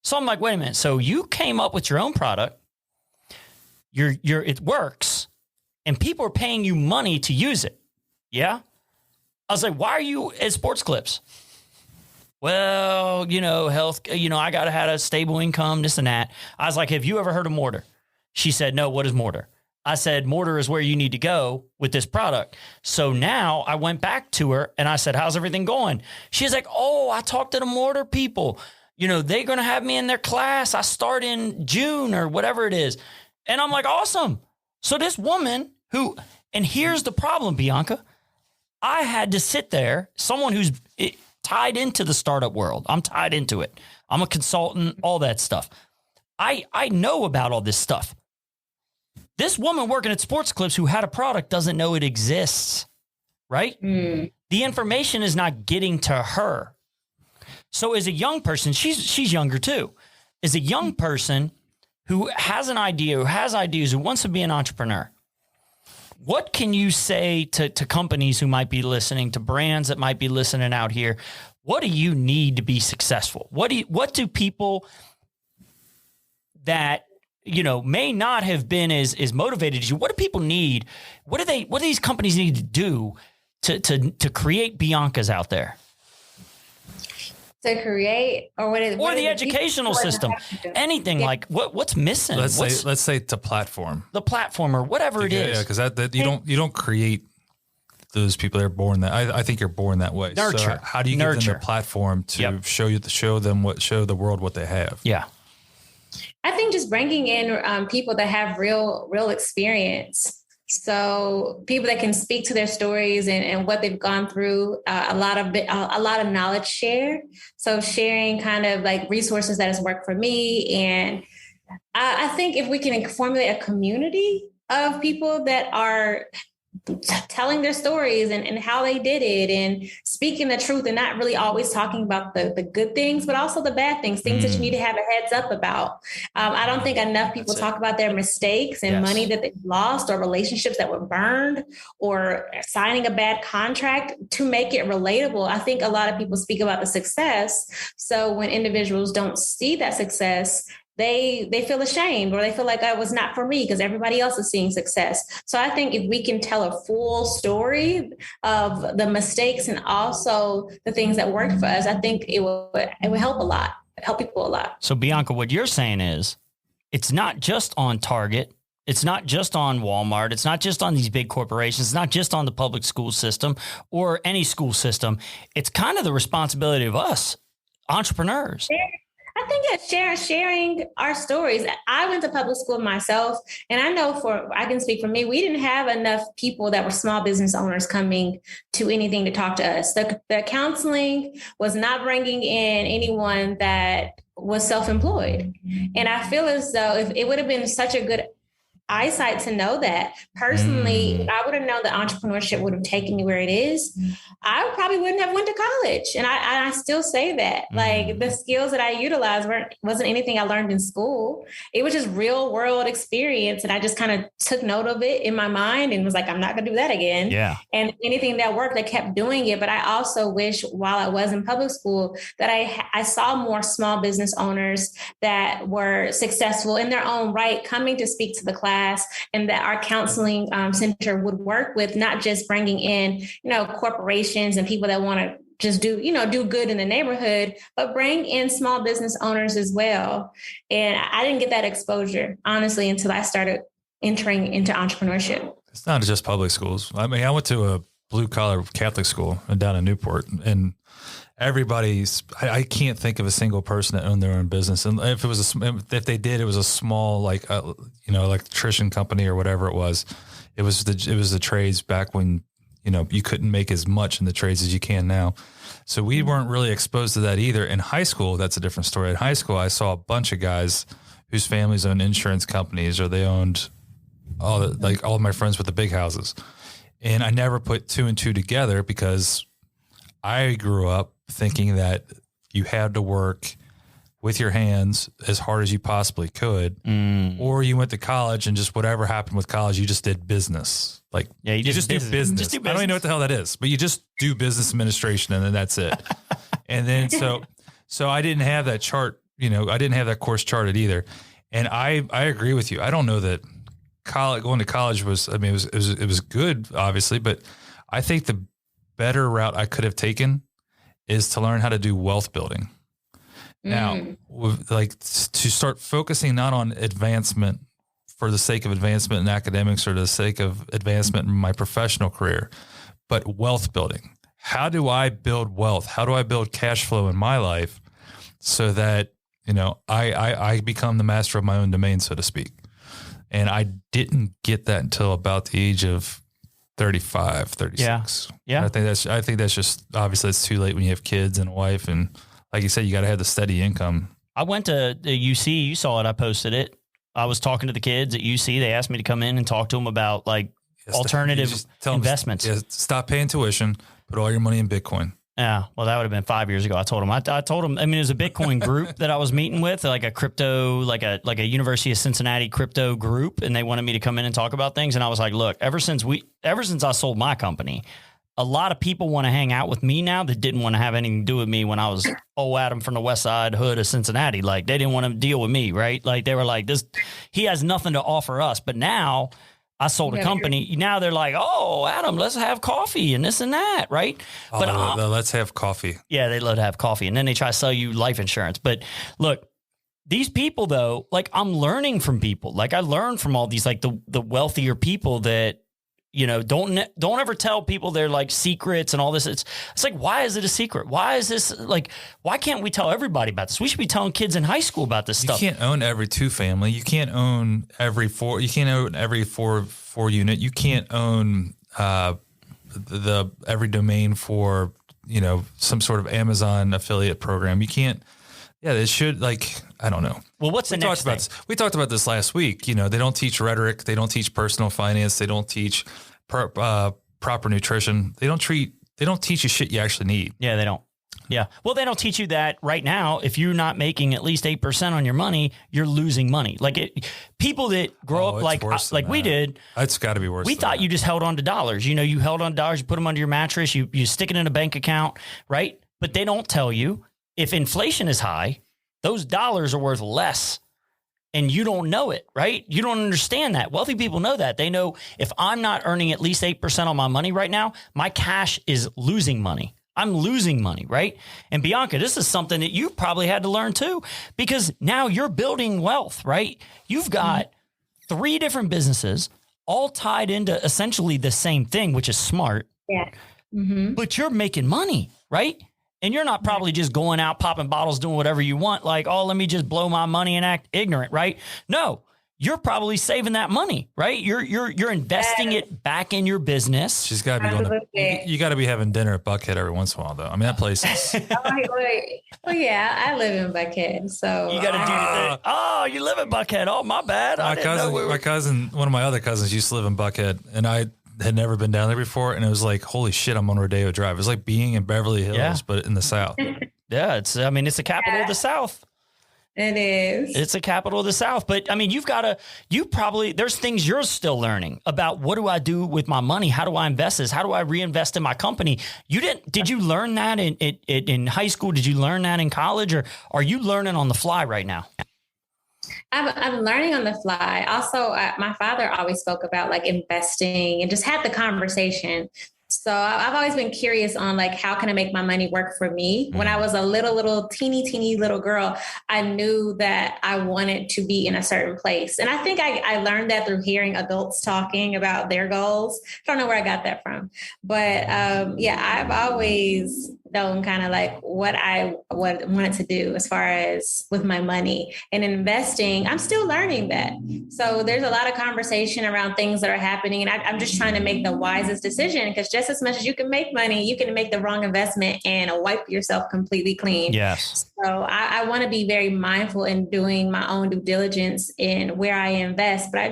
So I'm like, wait a minute. So you came up with your own product. It works, and people are paying you money to use it. Yeah. I was like, why are you at Sports Clips? Well, health, I got to have a stable income, this and that. I was like, have you ever heard of Mortar? She said, no, what is Mortar? I said, mortar is where you need to go with this product. So now I went back to her and I said, how's everything going? She's like, oh, I talked to the mortar people. You know, they're going to have me in their class. I start in June or whatever it is. And I'm like, awesome. So this woman who, and here's the problem, Bianca, I had to sit there, someone who's tied into the startup world. I'm tied into it. I'm a consultant, all that stuff. I know about all this stuff. This woman working at Sports Clips who had a product doesn't know it exists, right? The information is not getting to her. So as a young person, she's younger too. As a young person who has an idea, who has ideas, who wants to be an entrepreneur, what can you say to companies who might be listening, to brands that might be listening out here? What do you need to be successful? What do people that, you know, may not have been as motivated as you, what do people need? What do these companies need to do to create Biancas out there? To create, or the educational system, anything like what's missing? Let's say to platform the platform or whatever it is. Yeah, because that you don't create those people. They're born that. I think you're born that way. Nurture. So how do you give them the platform to show the world what they have? Yeah. I think just bringing in people that have real experience. So people that can speak to their stories and what they've gone through, a lot of knowledge share. So sharing kind of like resources that has worked for me. And I think if we can formulate a community of people that are telling their stories and how they did it and speaking the truth and not really always talking about the good things, but also the bad things that you need to have a heads up about. I don't think enough people talk about their mistakes and money that they've lost or relationships that were burned or signing a bad contract to make it relatable. I think a lot of people speak about the success. So when individuals don't see that success, they feel ashamed or they feel like that was not for me because everybody else is seeing success. So I think if we can tell a full story of the mistakes and also the things that worked for us, I think it would help a lot, help people a lot. So Bianca, what you're saying is it's not just on Target. It's not just on Walmart. It's not just on these big corporations. It's not just on the public school system or any school system. It's kind of the responsibility of us, entrepreneurs. I think it's sharing our stories. I went to public school myself, and I know I can speak for me, we didn't have enough people that were small business owners coming to anything to talk to us. The counseling was not bringing in anyone that was self-employed. And I feel as though if it would have been such a good eyesight to know that personally, if I would have known that entrepreneurship would have taken me where it is, I probably wouldn't have went to college. And I still say that like the skills that I utilized wasn't anything I learned in school. It was just real world experience. And I just kind of took note of it in my mind and was like, I'm not going to do that again. Yeah. And anything that worked, I kept doing it. But I also wish while I was in public school that I saw more small business owners that were successful in their own right, coming to speak to the class, and that our counseling center would work with not just bringing in, corporations and people that want to just do good in the neighborhood, but bring in small business owners as well. And I didn't get that exposure, honestly, until I started entering into entrepreneurship. It's not just public schools. I mean, I went to a blue collar Catholic school down in Newport, and I can't think of a single person that owned their own business. And if they did, it was a small, electrician company or whatever it was. It was the trades back when, you couldn't make as much in the trades as you can now. So we weren't really exposed to that either. In high school, that's a different story. In high school, I saw a bunch of guys whose families owned insurance companies or they owned all of my friends with the big houses. And I never put two and two together because I grew up thinking that you had to work with your hands as hard as you possibly could, or you went to college and just whatever happened with college, you just did business. You just do business. I don't even know what the hell that is, but you just do business administration and then that's it. And then, so I didn't have that chart, I didn't have that course charted either. And I agree with you. I don't know that going to college was good, obviously, but I think the better route I could have taken is to learn how to do wealth building. Now, to start focusing not on advancement for the sake of advancement in academics or the sake of advancement in my professional career, but wealth building. How do I build wealth? How do I build cash flow in my life so that, I become the master of my own domain, so to speak? And I didn't get that until about the age of 35, 36. Yeah. I think that's just, obviously it's too late when you have kids and a wife. And like you said, you got to have the steady income. I went to the UC. You saw it. I posted it. I was talking to the kids at UC. They asked me to come in and talk to them about alternative investments. Stop paying tuition. Put all your money in Bitcoin. Yeah. Well, that would have been 5 years ago. I told them, it was a Bitcoin group that I was meeting with, like a crypto, like a University of Cincinnati crypto group. And they wanted me to come in and talk about things. And I was like, look, ever since I sold my company, a lot of people want to hang out with me now that didn't want to have anything to do with me when I was Adam from the West Side hood of Cincinnati. Like they didn't want to deal with me. Right. Like they were like he has nothing to offer us. But now I sold a company. Now they're like, oh, Adam, let's have coffee and this and that, right? But let's have coffee. Yeah, they love to have coffee. And then they try to sell you life insurance. But look, these people, though, like I'm learning from people. Like I learned from all these, like the wealthier people that, don't ever tell people they're like secrets and all this. It's like, why is it a secret? Why is this like, why can't we tell everybody about this? We should be telling kids in high school about this stuff. You can't own every 2-family. You can't own every 4. You can't own every 4 unit. You can't own every domain for, some sort of Amazon affiliate program. You can't. Yeah, it should, I don't know. Well, what's the next thing? We talked about this last week. They don't teach rhetoric. They don't teach personal finance. They don't teach proper nutrition. They don't teach you shit you actually need. Yeah, they don't. Yeah. Well, they don't teach you that right now. If you're not making at least 8% on your money, you're losing money. People that grow up like we did. It's got to be worse. We thought you just held on to dollars. You held on to dollars. You put them under your mattress. You stick it in a bank account, right? But they don't tell you if inflation is high, those dollars are worth less. And you don't know it, right? You don't understand that. Wealthy people know that. They know if I'm not earning at least 8% on my money right now, my cash is losing money. I'm losing money, right? And Bianca, this is something that you probably had to learn too, because now you're building wealth, right? You've got 3 different businesses all tied into essentially the same thing, which is smart. Yeah. Mm-hmm. But you're making money, right? And you're not probably just going out, popping bottles, doing whatever you want. Like, oh, let me just blow my money and act ignorant, right? No, you're probably saving that money, right? You're investing it back in your business. She's got to be going to, you got to be having dinner at Buckhead every once in a while, though. I mean, that place is. Well, yeah, I live in Buckhead, so you got to do that. Oh, you live in Buckhead. Oh, my bad. My cousin, one of my other cousins used to live in Buckhead, and I had never been down there before, and it was like, holy shit, I'm on Rodeo Drive. It was like being in Beverly Hills, but in the South. Yeah, it's the capital of the South. It is. It's a capital of the South. But I mean, there's things you're still learning about. What do I do with my money? How do I invest this? How do I reinvest in my company? Did you learn that in high school? Did you learn that in college, or are you learning on the fly right now? I'm learning on the fly. Also, my father always spoke about like investing and just had the conversation. So I've always been curious on like, how can I make my money work for me? When I was a little teeny little girl, I knew that I wanted to be in a certain place. And I think I learned that through hearing adults talking about their goals. I don't know where I got that from, but I've always known kind of like what I wanted to do as far as with my money and investing. I'm still learning that. So there's a lot of conversation around things that are happening. And I'm just trying to make the wisest decision, because just as much as you can make money, you can make the wrong investment and wipe yourself completely clean. Yes. So I want to be very mindful in doing my own due diligence in where I invest. But I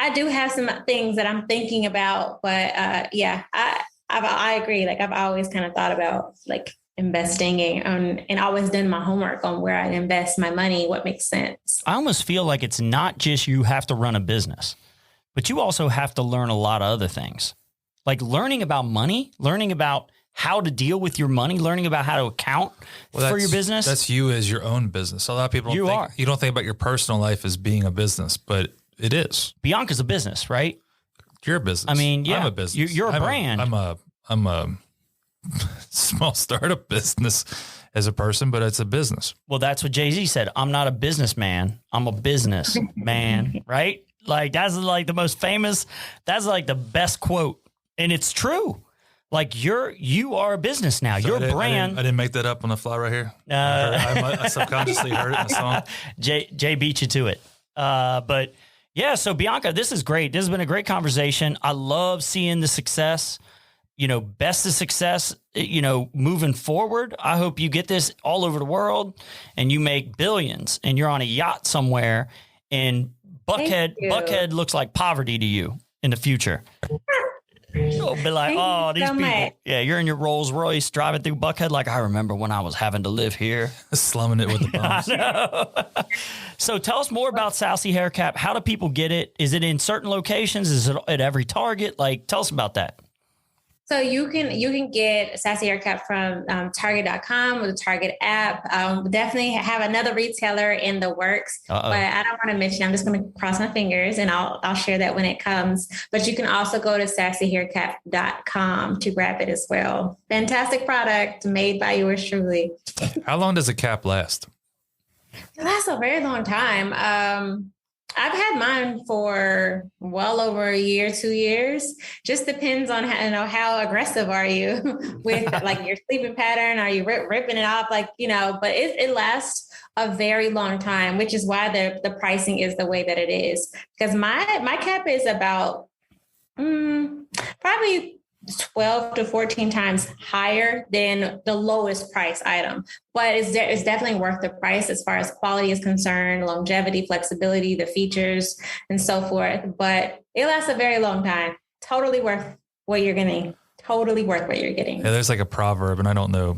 do have some things that I'm thinking about. But I agree. Like I've always kind of thought about like investing and always done my homework on where I invest my money, what makes sense. I almost feel like it's not just you have to run a business, but you also have to learn a lot of other things. Like learning about money, learning about how to deal with your money, learning about how to account for your business. That's you as your own business. A lot of people you don't think about your personal life as being a business, but it is. Bianca's a business, right? You're a business. I mean, yeah, I'm a business. You're a brand. I'm a small startup business as a person, but it's a business. Well, that's what Jay-Z said. I'm not a businessman. I'm a business man, right? Like that's like the most famous. That's like the best quote, and it's true. Like you are a business now. So Your brand. I didn't make that up on the fly right here. I subconsciously heard it in the song. Jay beat you to it. But yeah, so Bianca, this is great. This has been a great conversation. I love seeing the success, best of success, moving forward. I hope you get this all over the world and you make billions and you're on a yacht somewhere and Buckhead looks like poverty to you in the future. You'll be like, these people. Much. Yeah, you're in your Rolls Royce driving through Buckhead. Like, I remember when I was having to live here. Slumming it with the bums. I know. So tell us more about Sassy Hair Cap. How do people get it? Is it in certain locations? Is it at every Target? Like, tell us about that. So you can get Sassy Hair Cap from Target.com or the Target app. Definitely have another retailer in the works, but I don't want to mention. I'm just going to cross my fingers and I'll share that when it comes. But you can also go to sassyhaircap.com to grab it as well. Fantastic product made by yours truly. How long does a cap last? It lasts a very long time. I've had mine for well over a year, 2 years. Just depends on how aggressive are you with like your sleeping pattern. Are you ripping it off? But it lasts a very long time, which is why the pricing is the way that it is. Because my cap is about probably 12 to 14 times higher than the lowest price item, but it's definitely worth the price as far as quality is concerned, longevity, flexibility, the features, and so forth. But it lasts a very long time. Totally worth what you're getting. Totally worth what you're getting. Yeah, there's like a proverb, and I don't know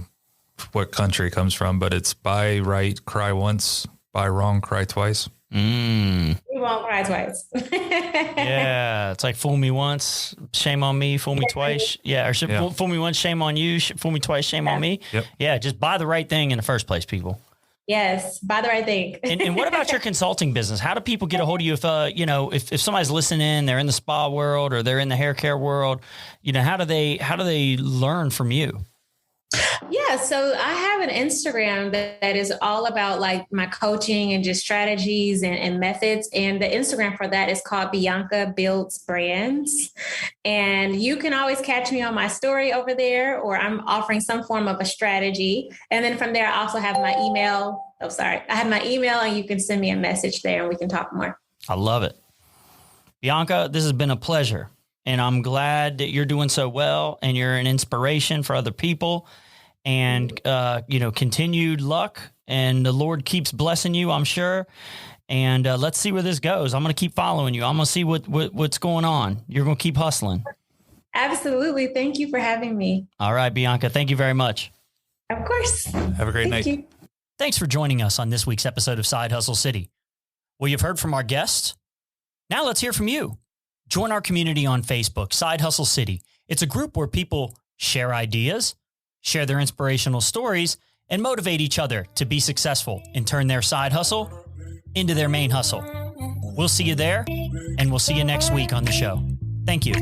what country it comes from, but it's buy right, cry once, buy wrong, cry twice. You won't cry twice. Yeah, it's like fool me once, shame on me, fool me twice. Yeah, or fool me once, shame on you, fool me twice, shame on me. Yep. Yeah, just buy the right thing in the first place, people. Yes, buy the right thing. And what about your consulting business? How do people get a hold of you if somebody's listening, they're in the spa world or they're in the hair care world, how do they learn from you? Yeah, so I have an Instagram that is all about like my coaching and just strategies and methods. And the Instagram for that is called Bianca Builds Brands. And you can always catch me on my story over there, or I'm offering some form of a strategy. And then from there, I also have my email. I have my email and you can send me a message there and we can talk more. I love it. Bianca, this has been a pleasure. And I'm glad that you're doing so well and you're an inspiration for other people. And, continued luck, and the Lord keeps blessing you, I'm sure. And let's see where this goes. I'm going to keep following you. I'm going to see what's going on. You're going to keep hustling. Absolutely. Thank you for having me. All right, Bianca. Thank you very much. Of course. Have a great night. You. Thanks for joining us on this week's episode of Side Hustle City. Well, you've heard from our guests. Now let's hear from you. Join our community on Facebook, Side Hustle City. It's a group where people share ideas, share their inspirational stories, and motivate each other to be successful and turn their side hustle into their main hustle. We'll see you there, and we'll see you next week on the show. Thank you.